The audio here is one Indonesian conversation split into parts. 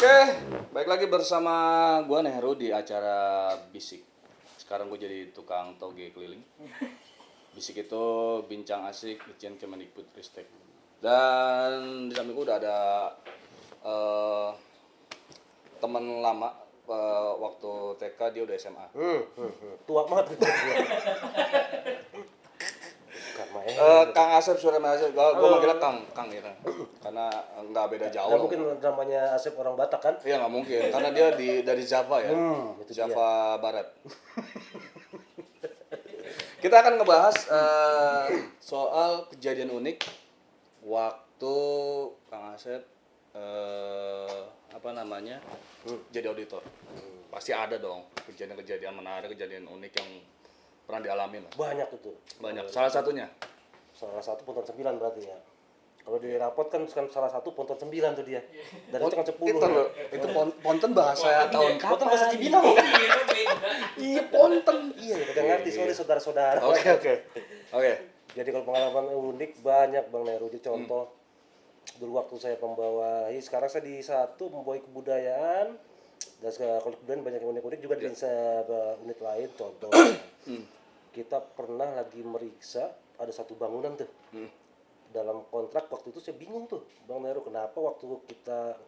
Oke, baik lagi bersama gua Nehru di acara Bisik. Sekarang gue jadi tukang toge keliling. Bisik itu bincang asik Ditjen Kemendikbudristek. Dan di samping gue udah ada eh, teman lama waktu TK, dia udah SMA. Tua banget itu. Kang Asep Suremasi, gue manggilnya Kang ya kan, karena nggak beda jauh. Nggak mungkin namanya Asep orang Batak kan? Iya nggak mungkin, karena dia dari Java ya, Itu Java Barat. Kita akan ngebahas soal kejadian unik waktu Kang Asep jadi auditor. Pasti ada dong kejadian-kejadian menarik, kejadian unik yang pernah dialami lah. Banyak itu. Banyak. Salah satunya. Salah satu Ponton 9 berarti ya. Kalau di rapot kan salah satu Ponton 9 tuh dia. Dari itu kan 10. Itu Ponten bahasa tahun kapan? Ponton bahasa Cibinong. Iya, Ponten. Iya, udah ngerti sorry saudara-saudara. Oke. Jadi kalau pengalaman unik banyak Bang Neru. Jadi contoh dulu waktu saya membawahi, sekarang saya di satu membawahi kebudayaan. Dan kalau kebudayaan banyak yang unik-unik juga di unit lain. Contoh kita pernah lagi meriksa ada satu bangunan tuh. Dalam kontrak waktu itu saya bingung tuh Bang Neru, kenapa waktu kita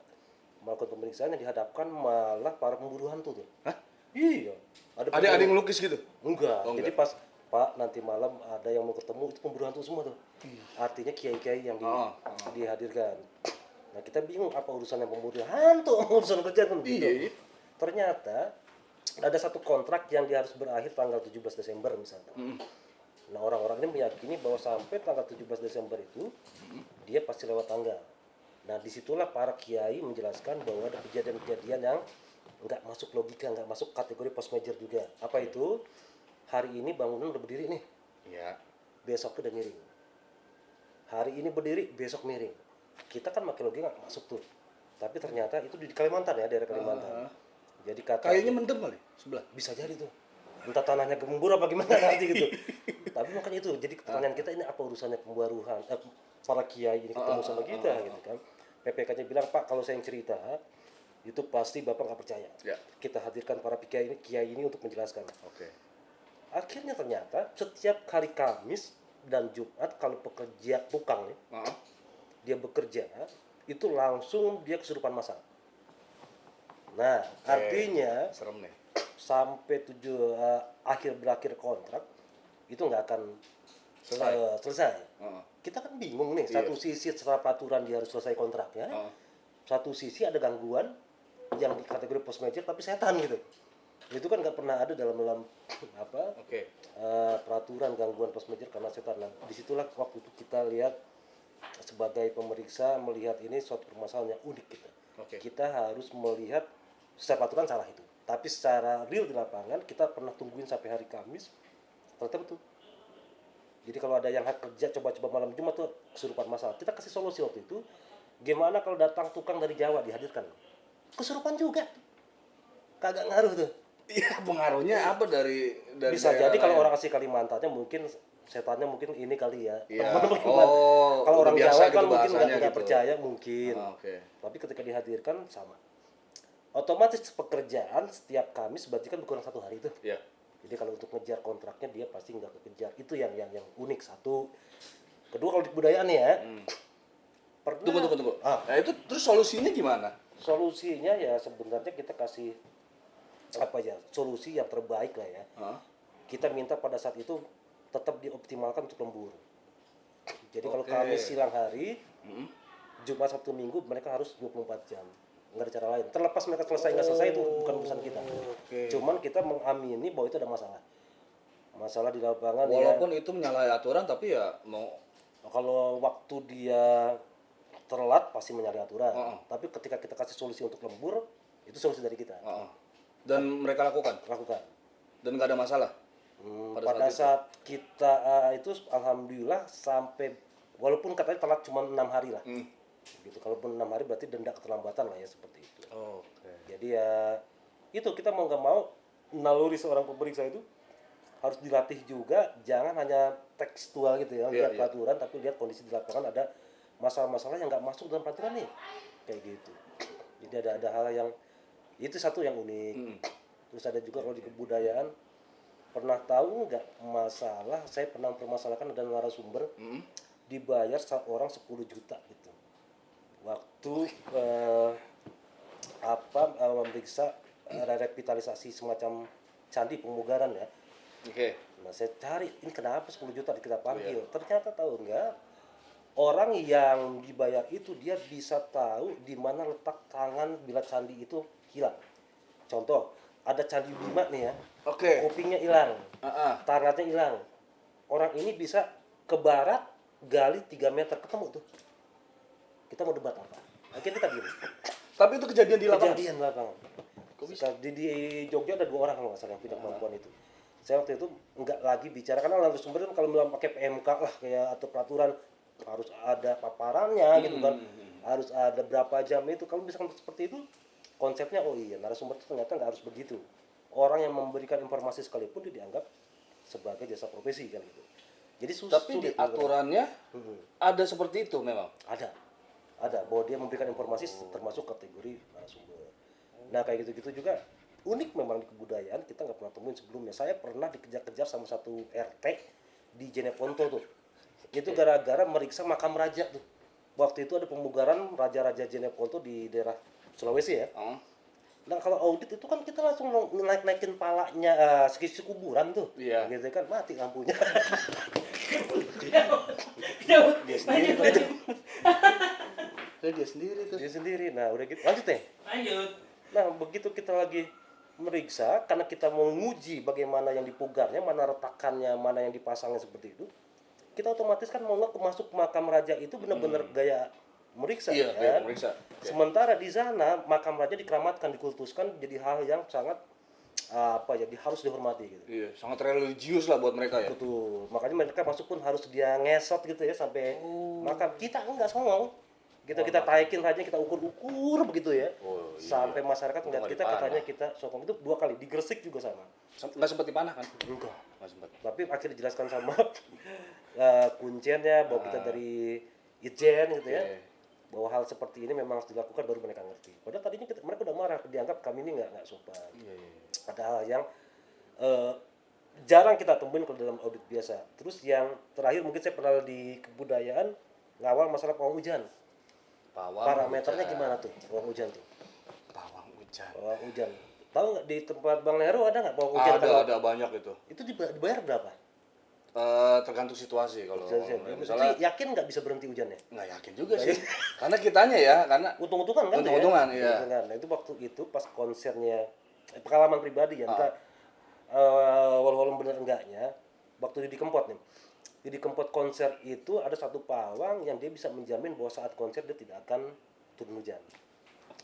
melakukan pemeriksaan yang dihadapkan malah para pemburu hantu tuh. Hah? Iya. Ada yang ngelukis gitu? Enggak. Oh, Jadi pas Pak nanti malam ada yang mau ketemu, itu pemburu hantu semua tuh. Artinya kiai-kiai yang dihadirkan. Nah kita bingung apa urusannya pemburu hantu, urusan kerja kan gitu. Iya. Ternyata ada satu kontrak yang dia harus berakhir tanggal 17 Desember misalnya. Nah orang-orang ini meyakini bahwa sampai tanggal 17 Desember itu dia pasti lewat tanggal. Nah disitulah para kiai menjelaskan bahwa ada kejadian-kejadian yang nggak masuk logika, nggak masuk kategori post major juga. Apa itu? Hari ini bangunan udah berdiri nih, Iya. besok udah miring. Hari ini berdiri, besok miring. Kita kan makin logika nggak masuk tuh. Tapi ternyata itu di Kalimantan ya, daerah Kalimantan. Jadi Kayaknya mendem kali sebelah. bisa jadi tuh. Entah tanahnya gembur apa gimana nanti gitu. Tapi makanya itu, jadi pertanyaan kita ini apa urusannya pembaruhan para kiai ini ketemu sama kita gitu kan. PPK-nya bilang, Pak kalau saya yang cerita itu pasti Bapak nggak percaya. Ya. Kita hadirkan para kiai ini untuk menjelaskan. Oke. Akhirnya ternyata setiap hari Kamis dan Jumat kalau pekerja tukang nih, dia bekerja itu langsung dia kesurupan massal. Nah, artinya serem nih. sampai berakhir kontrak itu nggak akan selesai. Kita kan bingung nih, satu sisi secara peraturan dia harus selesai kontraknya, satu sisi ada gangguan yang di kategori post major tapi setan gitu. Itu kan nggak pernah ada dalam peraturan gangguan post major karena setan. Nah, disitulah waktu itu kita lihat sebagai pemeriksa melihat ini suatu permasalahan yang unik kita. Kita harus melihat secara peraturan salah itu. Tapi secara real di lapangan kita pernah tungguin sampai hari Kamis, ternyata betul. Jadi kalau ada yang kerja coba-coba malam Jumat tuh kesurupan massal, kita kasih solusi waktu itu. Gimana kalau datang tukang dari Jawa dihadirkan? Kesurupan juga, kagak ngaruh tuh. Iya, pengaruhnya apa dari Bisa jadi kalau orang asli Kalimantannya mungkin setannya mungkin ini kali ya. Kalau orang Jawa kan mungkin nggak percaya mungkin. Tapi ketika dihadirkan sama. Otomatis pekerjaan setiap Kamis berarti kan kurang satu hari itu. Iya. Jadi kalau untuk ngejar kontraknya dia pasti nggak kekejar. Itu yang unik satu. Kedua kalau di kebudayaan ya. Tunggu. Nah itu terus solusinya gimana? Solusinya ya sebenarnya kita kasih solusi yang terbaik lah ya. Kita minta pada saat itu tetap dioptimalkan untuk lembur. Jadi kalau Kamis siang hari, Jumat Sabtu Minggu mereka harus 24 jam. Nggak ada cara lain. Terlepas mereka selesai nggak selesai itu bukan urusan kita. Cuman kita mengamini bahwa itu ada masalah di lapangan. Walaupun itu menyalahi aturan tapi ya mau. Kalau waktu dia telat pasti menyalahi aturan. Tapi ketika kita kasih solusi untuk lembur, itu solusi dari kita. Dan mereka lakukan. Dan nggak ada masalah. Pada saat kita itu alhamdulillah sampai walaupun katanya telat cuma 6 hari lah. Gitu. Kalaupun 6 hari berarti denda keterlambatan lah ya seperti itu. Jadi ya itu kita mau nggak mau naluri seorang pemeriksa itu harus dilatih juga, jangan hanya tekstual gitu ya, lihat peraturan tapi lihat kondisi di lapangan ada masalah-masalah yang nggak masuk dalam peraturan nih, kayak gitu. Jadi ada hal yang itu satu yang unik. Terus ada juga kalau di kebudayaan, pernah tahu nggak masalah, saya pernah mempermasalahkan ada narasumber dibayar orang 10 juta gitu. Waktu memeriksa revitalisasi semacam candi pemugaran ya. Oke. Nah saya cari ini kenapa 10 juta kita panggil. Ternyata tahu nggak, orang yang dibayar itu dia bisa tahu di mana letak tangan bila candi itu hilang. Contoh, ada candi Bima nih ya. Oke. Kupingnya hilang, tangannya hilang. Orang ini bisa ke barat, gali 3 meter, ketemu tuh. Kita mau debat apa? Akhirnya kita diem. Tapi itu kejadian di lapangan. Kejadian di lapangan. Di Jogja ada 2 orang kalau nggak salah yang punya kemampuan itu. Saya waktu itu nggak lagi bicara karena narasumber kalau bilang pakai PMK lah kayak atau peraturan harus ada paparannya gitu kan, harus ada berapa jam itu. Kalau misalkan seperti itu konsepnya, oh iya narasumber itu ternyata nggak harus begitu. Orang yang memberikan informasi sekalipun dia dianggap sebagai jasa profesi kan gitu. Jadi Tapi di aturannya ada seperti itu memang. Ada bahwa dia memberikan informasi termasuk kategori narasumber. Nah kayak gitu-gitu juga unik memang di kebudayaan, kita nggak pernah temuin sebelumnya. Saya pernah dikejar-kejar sama satu RT di Jeneponto tuh. Itu gara-gara meriksa makam raja tuh. Waktu itu ada pemugaran raja-raja Jeneponto di daerah Sulawesi ya. Nah kalau audit itu kan kita langsung naik-naikin palanya sekisi kuburan tuh. Iya. Gitu kan mati lampunya. Dia sendiri tuh. Dia sendiri tuh. Dia sendiri. Nah udah gitu lanjut deh. Lanjut. Nah begitu kita lagi meriksa karena kita mau menguji bagaimana yang dipugarnya, mana retakannya, mana yang dipasangnya seperti itu, kita otomatis kan mau nggak masuk makam raja itu benar-benar gaya meriksa. Iya, kan? meriksa. Sementara di sana makam raja dikeramatkan, dikultuskan jadi hal yang sangat harus dihormati gitu. Iya, sangat religius lah buat mereka ya. Betul. Makanya mereka masuk pun harus dia ngesot gitu ya sampai makam. Kita enggak songong. Kita taikin raja, kita ukur-ukur begitu ya. Oh, iya. Sampai masyarakat ngeliat kita, dipanah. katanya kita sokong. Itu 2 kali, di Gresik juga sama. Nggak sempat dipanah kan? Enggak. Nggak sempat. Tapi akhirnya dijelaskan sama kunciannya bahwa kita dari Ijen gitu ya. Oke. Bahwa hal seperti ini memang harus dilakukan baru mereka ngerti. Padahal tadinya mereka udah marah, dianggap kami ini nggak sopan. Iya. Ada hal yang jarang kita temuin kalau dalam audit biasa. Terus yang terakhir mungkin saya pernah di kebudayaan ngawal masalah pawang hujan. Parameternya gimana tuh pawang hujan tuh? Pawang hujan. Pawang hujan. Tahu nggak di tempat Bang Nero ada nggak pawang hujan? Ada banyak itu. Itu dibayar berapa? Tergantung situasi kalau Misalnya yakin nggak bisa berhenti hujannya? nggak yakin juga sih. Karena kitanya ya, karena Untung-untungan kan? Untung-untungan, ya? iya. Untung-untungan. Nah itu waktu itu pas konsernya pengalaman pribadi ya. Entah walau bener enggaknya waktu di Kempot nih. Di Kempot konser itu ada satu pawang yang dia bisa menjamin bahwa saat konser dia tidak akan turun hujan.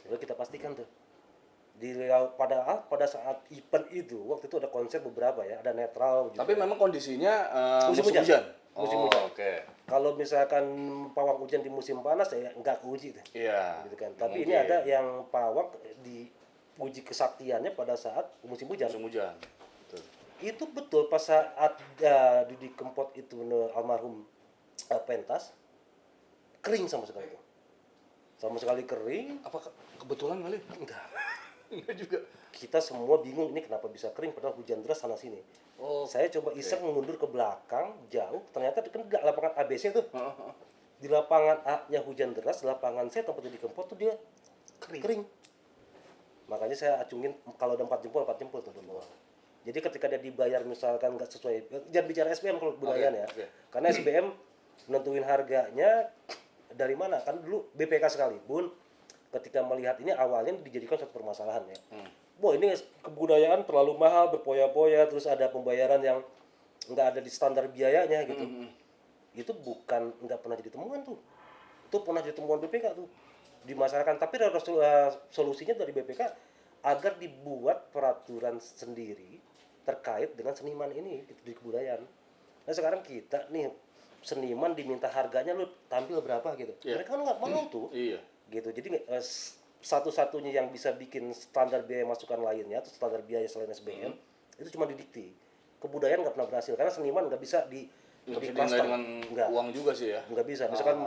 Lalu kita pastikan tuh. Pada saat event itu waktu itu ada konser beberapa ya, ada netral juga. tapi memang kondisinya Musim musim hujan. hujan. Musim Oh, hujan. Oke. Kalau misalkan pawang hujan di musim panas ya nggak keuji tuh. Iya. Gitu kan. Tapi ini ada yang pawang diuji kesaktiannya pada saat musim hujan. Musim hujan. Betul. Itu betul pas saat di Kempot itu almarhum pentas kering sama sekali kering. Apa kebetulan kali? Enggak. Enggak juga. Kita semua bingung ini kenapa bisa kering padahal hujan deras sana sini. Oh. Saya coba iseng mundur ke belakang jauh, ternyata kan di lapangan ABC tuh. Di lapangan A-nya hujan deras, lapangan C tempatnya di Kempot tuh dia kering. Makanya saya acungin kalau ada 4 jempol tuh di bawah. Jadi ketika dia dibayar misalkan nggak sesuai, jangan bicara SBM kalau kebudayaan ya. Karena SBM nentuin harganya dari mana? Kan dulu BPK sekalipun ketika melihat ini awalnya dijadikan suatu permasalahan ya. Wah ini kebudayaan terlalu mahal, berpoya-poya, terus ada pembayaran yang nggak ada di standar biayanya gitu. Itu nggak pernah jadi temuan tuh. Itu pernah jadi temuan BPK tuh di masyarakat. Tapi solusinya dari BPK agar dibuat peraturan sendiri terkait dengan seniman ini di kebudayaan. Nah sekarang kita nih seniman diminta harganya lu tampil berapa gitu. Mereka kan nggak mau tuh. Iya. Gitu. Jadi satu-satunya yang bisa bikin standar biaya masukan lainnya atau standar biaya selain SBM itu cuma didikti. Kebudayaan nggak pernah berhasil karena seniman nggak bisa Nggak bisa custom. dinilai dengan Nggak. uang juga sih ya. Nggak bisa. Misalkan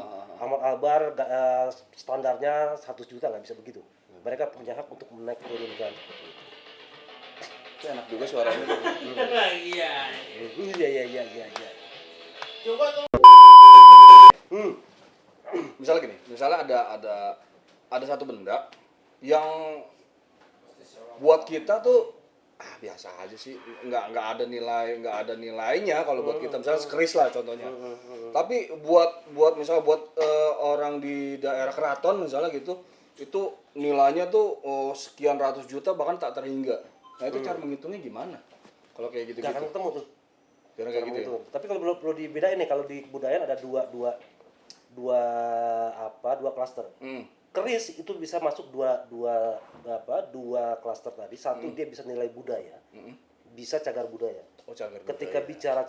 Ahmad Albar standarnya 100 juta nggak bisa begitu. Mereka punya hak untuk menaik turunkan seperti itu. Itu enak juga suaranya. Iya. Iya. Coba tuh. Misalnya gini, misalnya ada satu benda yang buat kita tuh biasa aja sih, nggak ada nilainya kalau buat kita, misalnya keris lah contohnya. Tapi buat misalnya buat orang di daerah keraton misalnya gitu, itu nilainya tuh sekian ratus juta bahkan tak terhingga. Nah itu cara menghitungnya gimana kalau kayak gitu Nggak akan ketemu tuh. karena kayak gitu ya? Itu. Tapi kalau perlu dibedain nih, kalau di kebudayaan ada dua klaster. Keris itu bisa masuk dua klaster tadi. Satu dia bisa nilai budaya, bisa cagar budaya. Oh, cagar Ketika budaya. bicara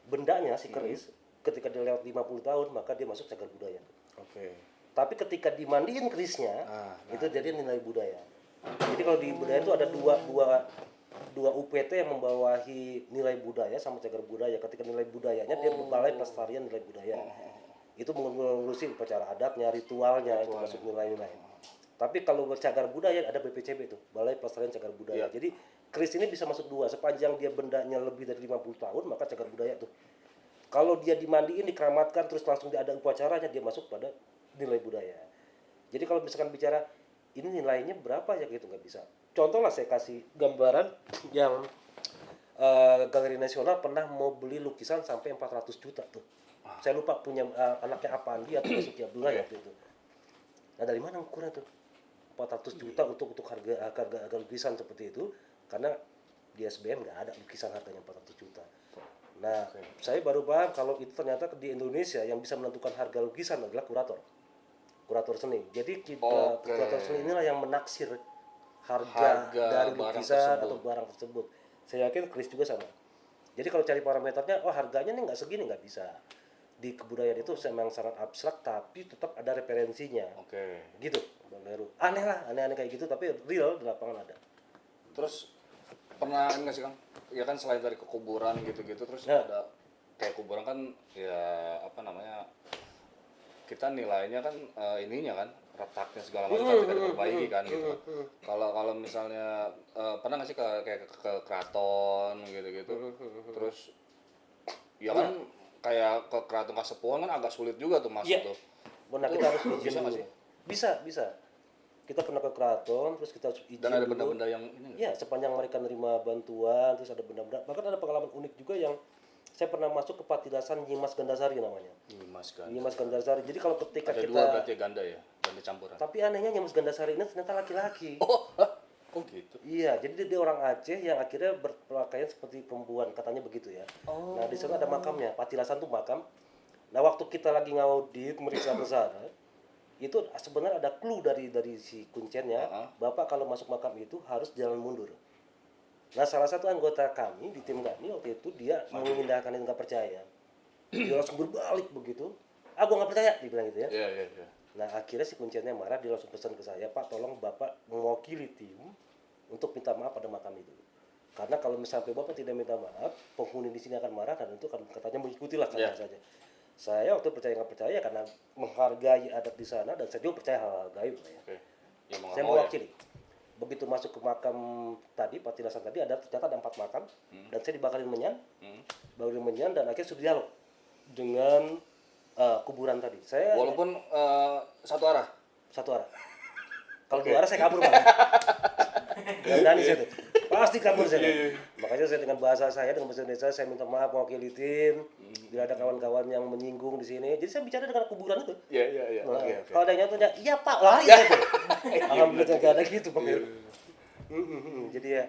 bendanya si keris, ketika dia lewat 50 tahun maka dia masuk cagar budaya. Oke. Tapi ketika dimandiin kerisnya, itu jadi nilai budaya. Jadi kalau di budaya itu ada dua UPT yang membawahi nilai budaya sama cagar budaya. Ketika nilai budayanya dia Balai Pelestarian Nilai Budaya. Itu mengurusi upacara adatnya, ritualnya, itu masuk nilai-nilai. Tapi kalau cagar budaya ada BPCB itu, Balai Pelestarian Cagar Budaya. Jadi keris ini bisa masuk dua, sepanjang dia bendanya lebih dari 50 tahun maka cagar budaya tuh. Kalau dia dimandiin, dikeramatkan, terus langsung ada upacaranya, dia masuk pada nilai budaya. Jadi kalau misalkan bicara ini nilainya berapa ya gitu, nggak bisa. Contoh lah saya kasih gambaran yang Galeri Nasional pernah mau beli lukisan sampai 400 juta tuh. Saya lupa punya anaknya Apandi atau Basuki Abdullah waktu itu. Nah dari mana ukurnya tuh? 400 juta untuk harga lukisan seperti itu, karena di SBM nggak ada lukisan harganya 400 juta. Nah, saya baru paham kalau itu ternyata di Indonesia yang bisa menentukan harga lukisan adalah kurator seni. Jadi kurator seni inilah yang menaksir harga dari lukisan atau barang tersebut. Saya yakin keris juga sama. Jadi kalau cari parameternya, harganya nih nggak segini, nggak bisa. Di kebudayaan itu memang sangat abstrak, tapi tetap ada referensinya. Oke. Gitu, Bang Heru. Aneh kayak gitu, tapi real di lapangan ada. Terus pernah nggak sih Kang? Ya kan selain dari kekuburan gitu-gitu, terus ada kayak kuburan kan ya apa namanya, kita nilainya kan ininya kan retaknya segala macam ketika diperbaiki kan gitu. Kalau misalnya pernah nggak sih kayak ke keraton gitu-gitu, terus ya kan kayak ke keraton Kasepuhan kan agak sulit juga tuh masuk tuh. Benar, kita harus izin bisa nggak dulu. sih? Bisa. Kita pernah ke keraton, terus kita harus izin Dan ada dulu. benda-benda yang ini nggak? Ya, sepanjang mereka nerima bantuan, terus ada benda-benda. Bahkan ada pengalaman unik juga yang saya pernah masuk ke Patilasan Nyimas Gandasari namanya. Nyimas Gandasari. Jadi kalau ketika ada kita dua berarti ganda ya, ganda campuran. Tapi anehnya Nyimas Gandasari ini ternyata laki-laki. Oh gitu. Iya, jadi dia orang Aceh yang akhirnya berpakaian seperti perempuan, katanya begitu ya. Nah, di sana ada makamnya, Patilasan tuh makam. Nah, waktu kita lagi ngaudit, meriksa ke sana, itu sebenarnya ada clue dari si kuncennya, Bapak kalau masuk makam itu harus jalan mundur. Nah, salah satu anggota kami di tim kami waktu itu dia mengindahkan itu nggak percaya. Dia langsung berbalik begitu. Gua nggak percaya, dia bilang gitu ya. Iya. Nah, akhirnya si kuncennya marah, dia langsung pesan ke saya, Pak, tolong Bapak mewakili tim untuk minta maaf pada makam itu. Karena kalau misalnya Bapak tidak minta maaf, penghuni di sini akan marah dan itu kan katanya mengikutilah kata saja. Saya waktu percaya nggak percaya karena menghargai adat di sana dan saya juga percaya hal gaib lah ya. Ya, Saya mewakili. Begitu masuk ke makam tadi, Patilasan tadi ternyata ada 4 makam dan saya dibakarin menyan, dan akhirnya sudah dialog dengan kuburan tadi. Saya walaupun satu arah. Kalau 2 arah saya kabur Bang. Gak berani saya tuh. Pasti kabur saya. Makanya saya dengan bahasa Indonesia saya minta maaf mewakili tim. Bila ada kawan-kawan yang menyinggung di sini. Jadi saya bicara dengan kuburan itu. Iya. Nah, Oke. kalau ada yang tanya, iya Pak, lari saya tuh. Alhamdulillah gak ada gitu Bang. Jadi ya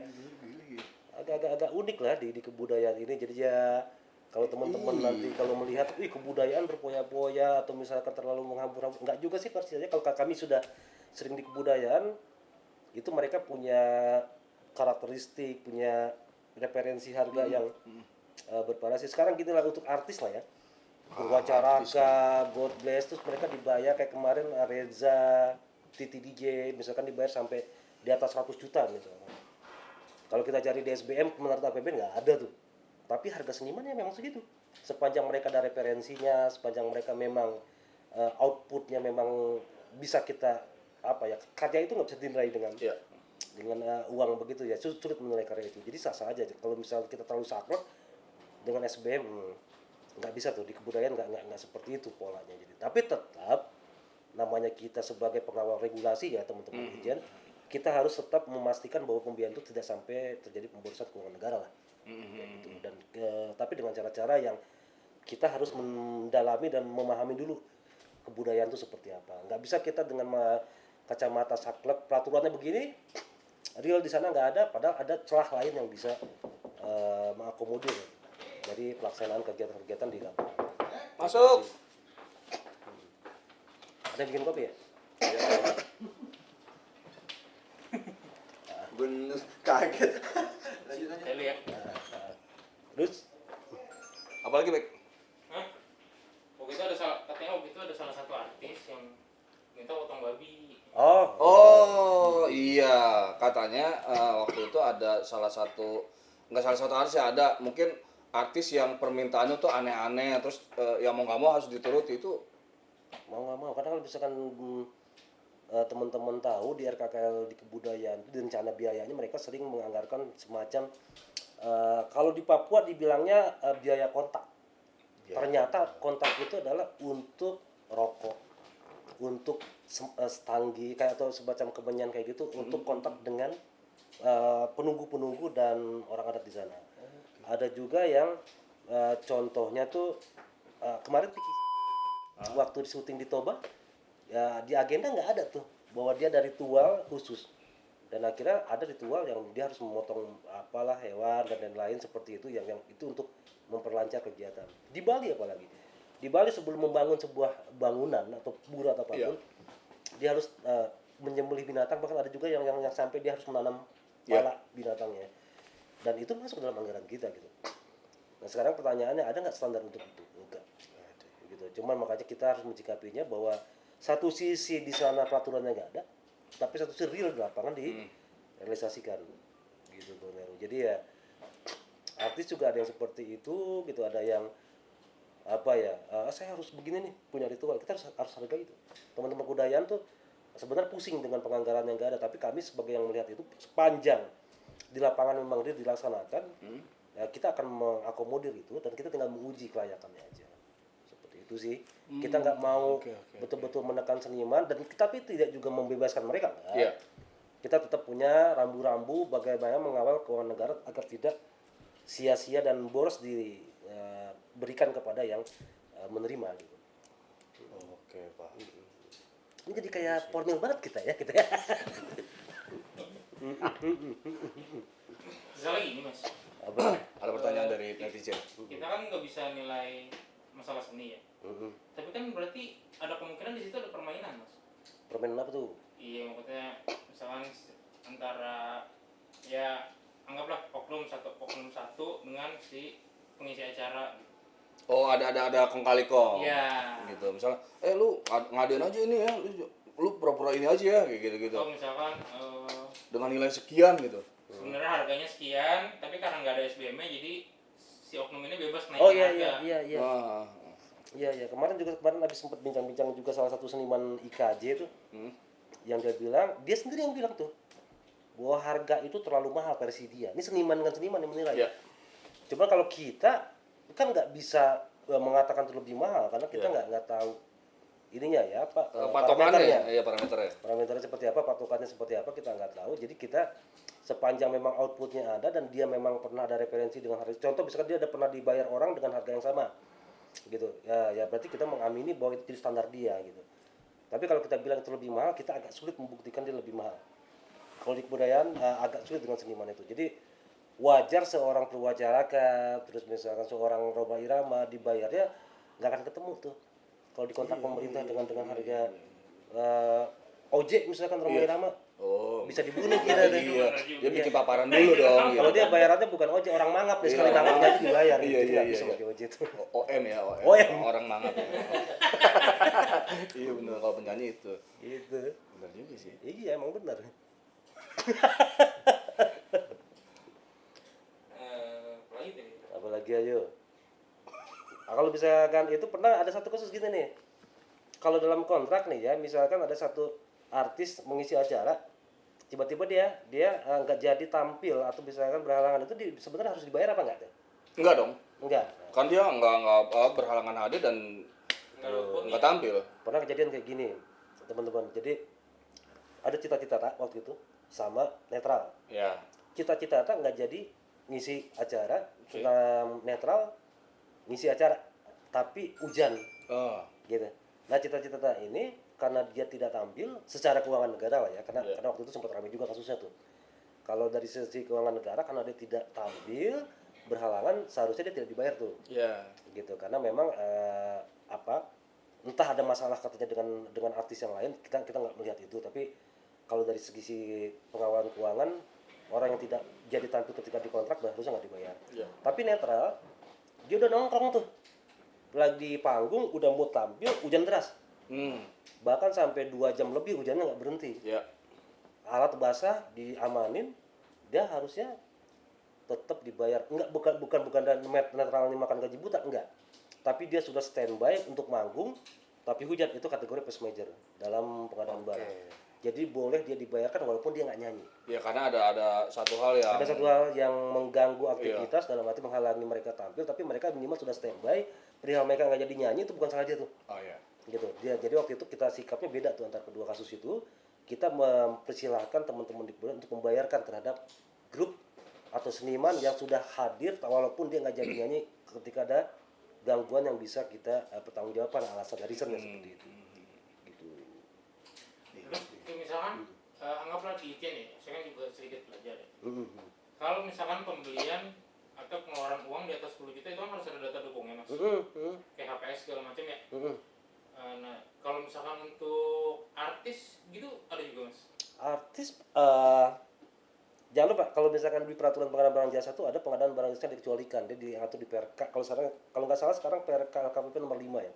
agak unik lah di kebudayaan ini. Jadi ya kalau teman-teman nanti kalau melihat kebudayaan berpoya-poya atau misalkan terlalu menghambur-hambur, enggak juga sih pastinya. Kalau kami sudah sering di kebudayaan itu mereka punya karakteristik, punya referensi harga yang bervariasi. Sekarang gini lah untuk artis lah ya, Purwacaraka, God Bless, terus mereka dibayar kayak kemarin Reza, Titi DJ, misalkan dibayar sampai di atas 100 juta misalkan. Kalau kita cari di SBM menurut APBN nggak ada tuh. tapi harga senimannya memang segitu. Sepanjang mereka ada referensinya, sepanjang mereka memang outputnya memang bisa kita karya itu nggak bisa dinilai dengan Iya. uang begitu ya, sulit menilai karya itu. Jadi sah-sah aja. Kalau misalnya kita terlalu saklek dengan SBM, nggak bisa tuh, di kebudayaan nggak seperti itu polanya. Jadi tapi tetap namanya kita sebagai pengawal regulasi ya teman-teman ujian, kita harus tetap memastikan bahwa pembiayaan itu tidak sampai terjadi pemborosan keuangan negara lah. Ya, gitu. Dan tapi dengan cara-cara yang kita harus mendalami dan memahami dulu kebudayaan itu seperti apa. Nggak bisa kita dengan kacamata saklek peraturannya begini, real di sana nggak ada, padahal ada celah lain yang bisa mengakomodir dari pelaksanaan kegiatan-kegiatan di lapangan. Masuk. Ada yang bikin kopi ya? Bener, kaget. Saya lihat. Terus Apalagi, Bek? Hah? Katanya waktu itu ada salah satu artis yang minta potong babi. Oh iya, katanya waktu itu ada nggak salah satu artis ya, ada mungkin artis yang permintaannya tuh aneh-aneh, terus yang mau nggak mau harus dituruti itu. mau nggak mau, karena kalau misalkan teman-teman tahu di RKKL di kebudayaan itu rencana biayanya mereka sering menganggarkan semacam kalau di Papua dibilangnya biaya kontak. Ternyata kontak itu adalah untuk rokok, untuk stanggi kayak atau semacam kemenyan kayak gitu, untuk kontak dengan penunggu-penunggu dan orang adat di sana. Ada juga yang contohnya tuh kemarin waktu di syuting di Toba, ya di agenda nggak ada tuh bahwa dia dari Tual khusus, dan akhirnya ada di Tual yang dia harus memotong apalah hewan dan lain-lain seperti itu yang itu untuk memperlancar kegiatan. Di Bali apalagi, di Bali sebelum membangun sebuah bangunan atau pura atau apapun, dia harus menyembelih binatang, bahkan ada juga yang sampai dia harus menanam pala binatangnya, dan itu masuk dalam anggaran kita gitu. Nah sekarang pertanyaannya, ada nggak standar untuk itu? Enggak. Gitu. Cuman makanya kita harus mencikapinya bahwa satu sisi di sana peraturannya nggak ada, tapi satu sisi real di lapangan direalisasikan gitu Bang Heru. Jadi ya artis juga ada yang seperti itu gitu, ada yang saya harus begini nih, punya ritual, kita harus hargai itu. Teman-teman kebudayaan tuh sebenarnya pusing dengan penganggaran yang nggak ada, tapi kami sebagai yang melihat itu sepanjang di lapangan memang dia dilaksanakan, ya kita akan mengakomodir itu dan kita tinggal menguji kelayakannya aja. Itu sih, kita nggak mau betul-betul menekan seniman, dan tapi tidak juga membebaskan mereka kan? Kita tetap punya rambu-rambu bagaimana mengawal keuangan negara agar tidak sia-sia dan boros diberikan kepada yang menerima gitu. Oke, Pak. Ini jadi kayak formil banget kita ya. Misalnya gini mas, Ada pertanyaan dari netizen. kita kan nggak bisa nilai masalah seni ya. Tapi kan berarti ada kemungkinan di situ ada permainan mas. Permainan apa tuh? Iya, maksudnya misalkan antara ya anggaplah oknum satu dengan si pengisi acara. Oh, ada kong kali kong. Iya. Gitu. Misalnya, lu ngadain aja ini ya, lu pura-pura ini aja ya, kayak gitu-gitu. Atau misalkan Dengan nilai sekian gitu. sebenarnya harganya sekian, tapi karena nggak ada SBM-nya jadi si oknum ini bebas naikin Oh harga. iya. Wah. Iya, kemarin habis sempat bincang-bincang juga salah satu seniman IKJ tuh, yang dia sendiri yang bilang tuh bahwa harga itu terlalu mahal versi dia. Ini seniman dengan seniman yang menilai. Iya. Cuma kalau kita kan nggak bisa mengatakan itu lebih mahal karena kita nggak tahu ininya ya Patokannya, parameternya. Parameternya seperti apa, patokannya seperti apa, kita nggak tahu. Jadi kita sepanjang memang outputnya ada dan dia memang pernah ada referensi dengan harga. Contoh misalkan dia ada pernah dibayar orang dengan harga yang sama, gitu. Ya berarti kita mengamini bahwa itu jadi standar dia gitu. Tapi kalau kita bilang itu lebih mahal, kita agak sulit membuktikan dia lebih mahal. Kalau di kebudayaan agak sulit dengan seniman itu. Jadi wajar seorang perwacaraka, terus misalkan seorang Roma Irama dibayarnya nggak akan ketemu tuh. Kalau di kontak pemerintah dengan harga ojek misalkan Roma Irama, bisa dibunuh kita deh. Iya. Dia bikin paparan dulu dong. Kalau dia bayarannya bukan ojek, orang mangap deh, sekali mangap gaji dibayar. Iya, Jadi nggak iya, bisa iya. pakai ojek tuh. OM ya, OM. Orang mangap ya. Iya benar, kalau penyanyi itu. Gitu. Benar juga sih. Iya emang benar. Apalagi tadi. Apalagi misalkan itu pernah ada satu kasus gini nih. Kalau dalam kontrak nih ya, misalkan ada satu artis mengisi acara, tiba-tiba dia nggak jadi tampil atau misalkan berhalangan, itu sebenarnya harus dibayar apa enggak tuh? Enggak dong. Enggak. Kan dia enggak berhalangan hadir dan enggak tampil. Pernah kejadian kayak gini, teman-teman. Jadi ada cita-cita tak waktu itu sama netral. Ya. Cita-cita tak nggak jadi ngisi acara, sudah netral ngisi acara, tapi hujan Oh. gitu. Nah cita-cita tak ini karena dia tidak tampil secara keuangan negara lah ya, karena waktu itu sempat ramai juga kasusnya tuh. Kalau dari sisi keuangan negara karena dia tidak tampil berhalangan, seharusnya dia tidak dibayar tuh. Ya. Gitu, karena memang entah ada masalah katanya dengan artis yang lain, kita nggak melihat itu, tapi kalau dari segi pengawalan keuangan, orang yang tidak jadi tampil ketika dikontrak harusnya nggak dibayar. Ya. Tapi netral, dia udah nongkrong tuh, lagi di panggung udah mau tampil, hujan deras, bahkan sampai 2 jam lebih hujannya nggak berhenti. Ya. Alat basah diamanin, dia harusnya tetap dibayar. Enggak, bukan netral ini makan gaji buta, enggak. Tapi dia sudah standby untuk manggung, tapi hujan, itu kategori force majeure dalam pengadaan barang. Jadi boleh dia dibayarkan walaupun dia nggak nyanyi. Ya karena ada satu hal yang Ada satu hal yang mengganggu aktivitas, dalam arti menghalangi mereka tampil, tapi mereka minimal sudah standby. Perihal mereka nggak jadi nyanyi itu bukan salah dia tuh. Oh ya. Gitu. Jadi waktu itu kita sikapnya beda tuh antara kedua kasus itu. Kita mempersilahkan teman-teman di Kebun untuk membayarkan terhadap grup atau seniman yang sudah hadir walaupun dia nggak jadi nyanyi ketika ada gangguan yang bisa kita pertanggungjawabkan alasan reasonnya seperti itu. Gitu. Terus misalkan anggaplah di ITIN ya, saya kan juga sedikit belajar ya. Kalau misalkan pembelian atau pengeluaran uang di atas 10 juta itu kan harus ada data dukungnya mas, kayak HPS segala macam ya. Nah kalau misalkan untuk artis gitu ada juga mas? Artis jangan lupa kalau misalkan di peraturan pengadaan barang jasa itu ada pengadaan barang jasa yang dikecualikan, dia diatur di PRK. Kalau nggak salah sekarang PRK LKPP nomor 5 ya,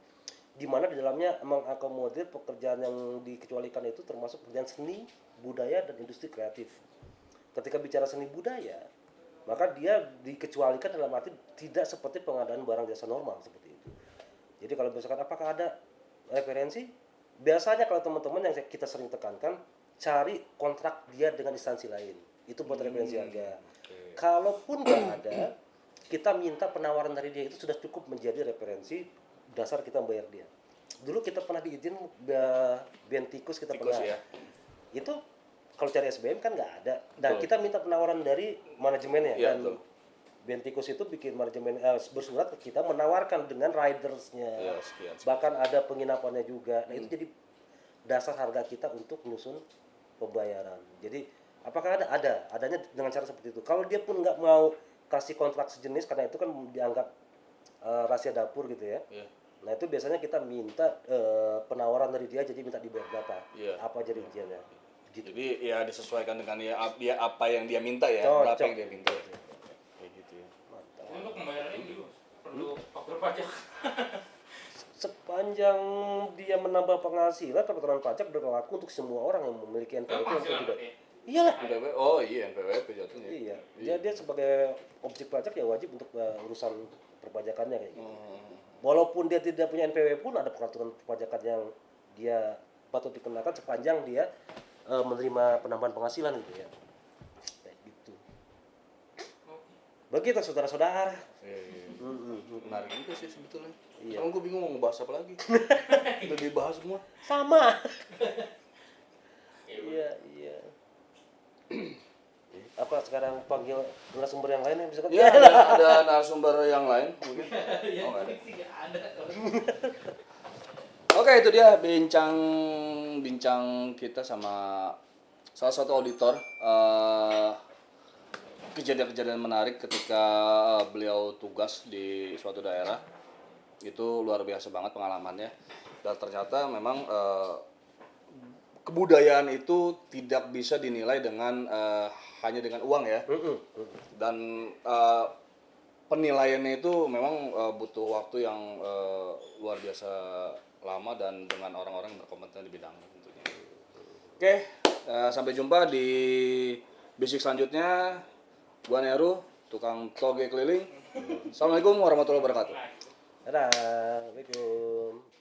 di mana di dalamnya mengakomodir pekerjaan yang dikecualikan itu termasuk pekerjaan seni, budaya, dan industri kreatif. Ketika bicara seni budaya, maka dia dikecualikan dalam arti tidak seperti pengadaan barang jasa normal seperti itu. Jadi kalau misalkan apakah ada referensi, biasanya kalau teman-teman yang kita sering tekankan, cari kontrak dia dengan instansi lain, itu buat referensi harga. Kalaupun nggak ada, kita minta penawaran dari dia, itu sudah cukup menjadi referensi dasar kita membayar dia. Dulu kita pernah diizin Bentikus, kita pernah itu kalau cari SBM kan nggak ada, dan kita minta penawaran dari manajemennya, dan Bentikus itu bikin manajemen bersurat ke kita menawarkan dengan ridersnya, bahkan ada penginapannya juga. Nah itu jadi dasar harga kita untuk menyusun pembayaran. Jadi apakah adanya dengan cara seperti itu. Kalau dia pun nggak mau kasih kontrak sejenis karena itu kan dianggap rahasia dapur gitu ya. Nah itu biasanya kita minta penawaran dari dia, jadi minta dibayar berapa, apa jadi rinciannya. Gitu. Jadi ya disesuaikan dengan dia apa yang dia minta ya, berapa yang dia minta. Kayak gitu ya. Untuk pembayarannya gitu perlu faktur pajak. Sepanjang dia menambah penghasilan, peraturan pajak berlaku untuk semua orang yang memiliki NPWP atau tidak. Iyalah. Oh iya, NPWP jatuhnya. Iya. Dia sebagai objek pajak ya wajib untuk urusan perpajakannya kayak gitu. Walaupun dia tidak punya NPWP pun ada peraturan perpajakan yang dia patut dikenakan sepanjang dia menerima penambahan penghasilan gitu ya. Kayak gitu. Begitu saudara-saudara. Menarik juga sih sebetulnya. Sekarang gue bingung mau ngebahas apa lagi. Udah dibahas semua. Sama. Iya. Apa sekarang panggil narasumber yang lain yang bisa Iya, ada narasumber yang lain mungkin. Oke, itu dia bincang kita sama salah satu auditor, kejadian-kejadian menarik ketika beliau tugas di suatu daerah. Itu luar biasa banget pengalamannya, dan ternyata memang kebudayaan itu tidak bisa dinilai dengan hanya dengan uang ya, dan penilaiannya itu memang butuh waktu yang luar biasa lama dan dengan orang-orang yang berkompeten di bidangnya tentunya. Oke, sampai jumpa di basic selanjutnya. Gua Neru, tukang toge keliling. Assalamualaikum warahmatullahi wabarakatuh. Dadah. Assalamualaikum.